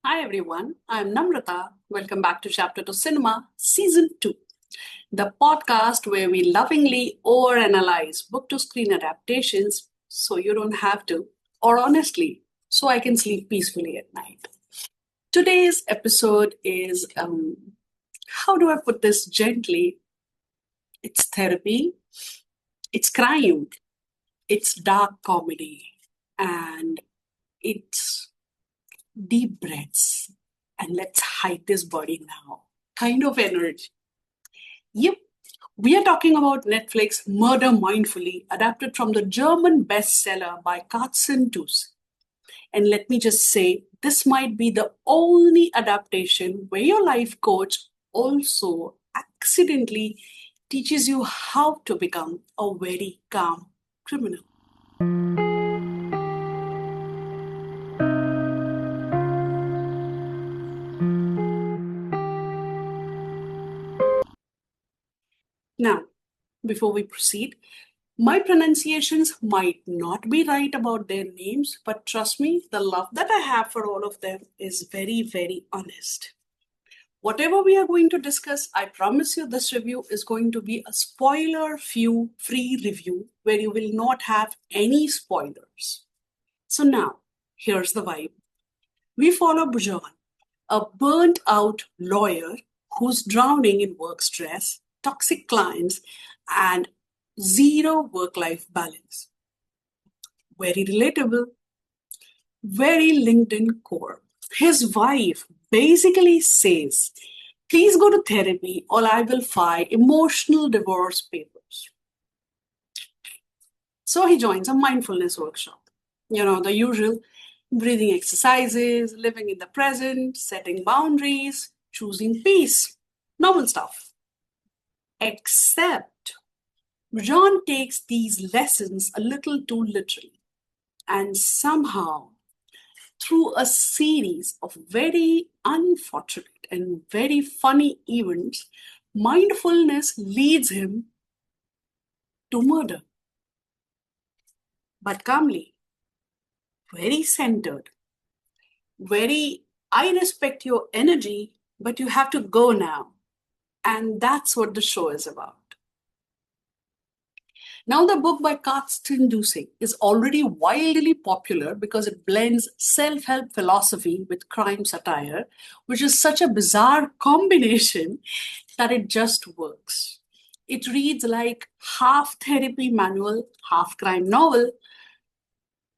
Hi everyone, I'm Namrata. Welcome back to Chapter 2 Cinema, Season 2, the podcast where we lovingly overanalyze book to screen adaptations so you don't have to, or honestly, so I can sleep peacefully at night. Today's episode is how do I put this gently? It's therapy, it's crime, it's dark comedy, and it's deep breaths. And let's hide this body now. Kind of energy. Yep, we are talking about Netflix Murder Mindfully, adapted from the German bestseller by Karsten Dusse. And let me just say, this might be the only adaptation where your life coach also accidentally teaches you how to become a very calm criminal. Now, before we proceed, my pronunciations might not be right about their names, but trust me, the love that I have for all of them is very, very honest. Whatever we are going to discuss, I promise you this review is going to be a spoiler free review where you will not have any spoilers. So now, here's the vibe. We follow Bujan, a burnt out lawyer who's drowning in work stress, toxic clients, and zero work life balance. Very relatable, very LinkedIn core. His wife basically says, please go to therapy or I will file emotional divorce papers. So he joins a mindfulness workshop. The usual breathing exercises, living in the present, setting boundaries, choosing peace. Normal stuff. Except John takes these lessons a little too literally. And somehow, through a series of very unfortunate and very funny events, mindfulness leads him to murder. But calmly, very centered, very, I respect your energy, but you have to go now. And that's what the show is about. Now, the book by Karsten Dusse is already wildly popular because it blends self help philosophy with crime satire, which is such a bizarre combination that it just works. It reads like half therapy manual, half crime novel,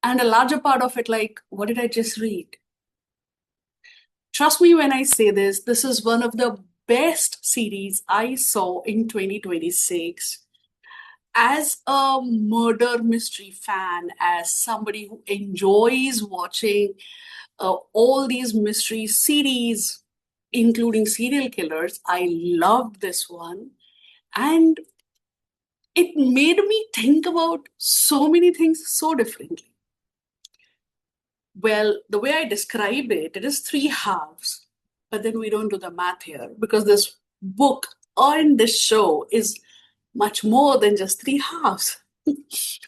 and a larger part of it like, what did I just read? Trust me when I say this, this is one of the best series I saw in 2026. As a murder mystery fan, as somebody who enjoys watching all these mystery series, including serial killers, I loved this one. And it made me think about so many things so differently. Well, the way I describe it, it is three halves, but then we don't do the math here because this book and this show is much more than just three halves.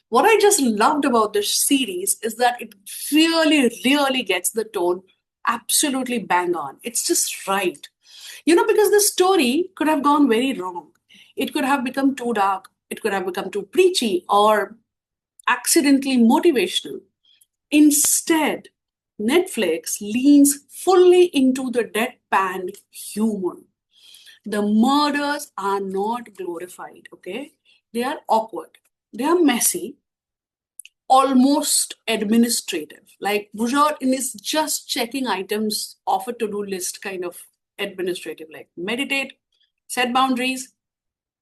What I just loved about this series is that it really, really gets the tone absolutely bang on. It's just right. Because the story could have gone very wrong. It could have become too dark, it could have become too preachy or accidentally motivational. Instead, Netflix leans fully into the deadpan humor. The murders are not glorified, okay? They are awkward, they are messy, almost administrative. Like Bujot is just checking items off a to do list, kind of administrative, like meditate, set boundaries,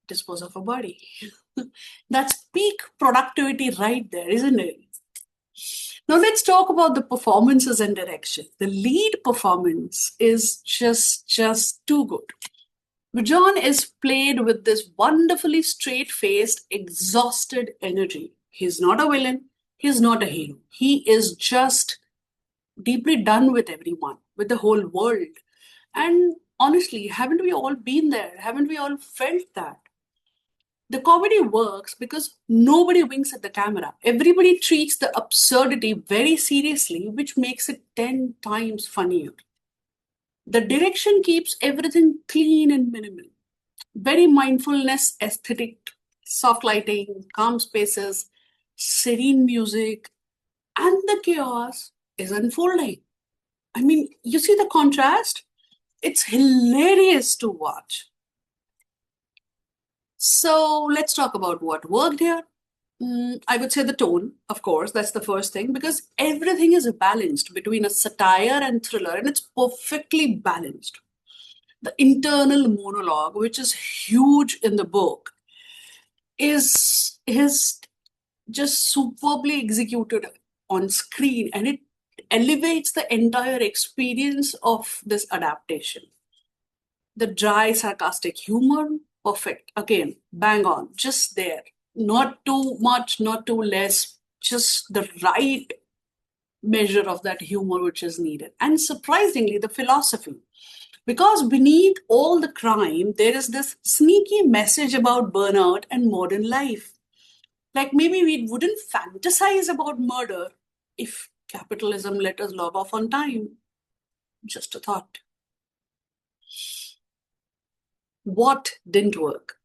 dispose of a body. That's peak productivity right there, isn't it? Now let's talk about the performances and direction. The lead performance is just too good. John is played with this wonderfully straight-faced, exhausted energy. He's not a villain. He's not a hero. He is just deeply done with everyone, with the whole world. And honestly, haven't we all been there? Haven't we all felt that? The comedy works because nobody winks at the camera. Everybody treats the absurdity very seriously, which makes it 10 times funnier. The direction keeps everything clean and minimal. Very mindfulness aesthetic, soft lighting, calm spaces, serene music, and the chaos is unfolding. I mean, you see the contrast? It's hilarious to watch. So let's talk about what worked here. I would say the tone, of course, that's the first thing, because everything is balanced between a satire and thriller, and it's perfectly balanced. The internal monologue, which is huge in the book, is just superbly executed on screen, and it elevates the entire experience of this adaptation. The dry, sarcastic humor, perfect. Again, bang on, just there. Not too much, not too less, just the right measure of that humor which is needed. And surprisingly, the philosophy. Because beneath all the crime, there is this sneaky message about burnout and modern life. Like maybe we wouldn't fantasize about murder if capitalism let us log off on time. Just a thought. What didn't work?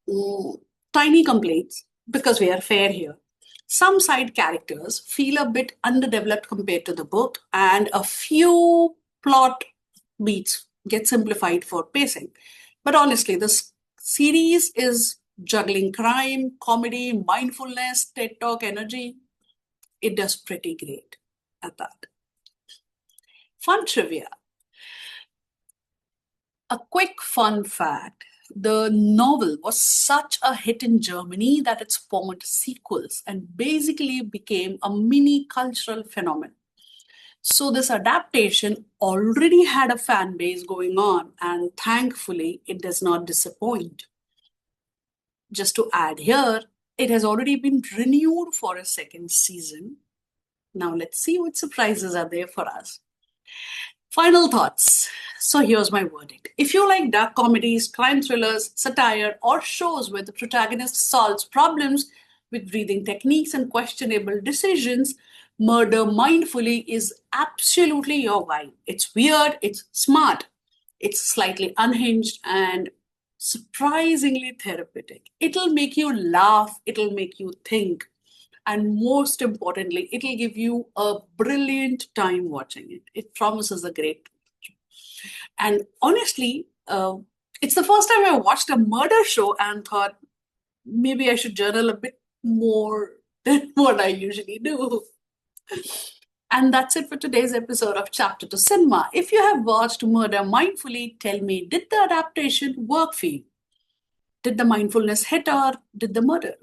Tiny complaints, because we are fair here. Some side characters feel a bit underdeveloped compared to the book, and a few plot beats get simplified for pacing. But honestly, this series is juggling crime, comedy, mindfulness, TED Talk energy. It does pretty great at that. Fun trivia. A quick fun fact: the novel was such a hit in Germany that it spawned sequels and basically became a mini cultural phenomenon. So, this adaptation already had a fan base going on, and thankfully, it does not disappoint. Just to add here, it has already been renewed for a second season. Now, let's see what surprises are there for us. Final thoughts. So here's my verdict. If you like dark comedies, crime thrillers, satire, or shows where the protagonist solves problems with breathing techniques and questionable decisions, Murder Mindfully is absolutely your vibe. It's weird, it's smart, it's slightly unhinged, and surprisingly therapeutic. It'll make you laugh, it'll make you think, and most importantly, it'll give you a brilliant time watching it. It promises a great. And honestly, it's the first time I watched a murder show and thought maybe I should journal a bit more than what I usually do. And that's it for today's episode of Chapter to Cinema. If you have watched Murder Mindfully, tell me, did the adaptation work for you? Did the mindfulness hit or did the murder?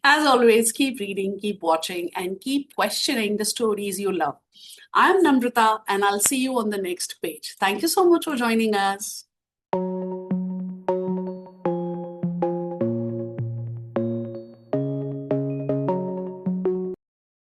As always, keep reading, keep watching, and keep questioning the stories you love. I'm Namrata, and I'll see you on the next page. Thank you so much for joining us.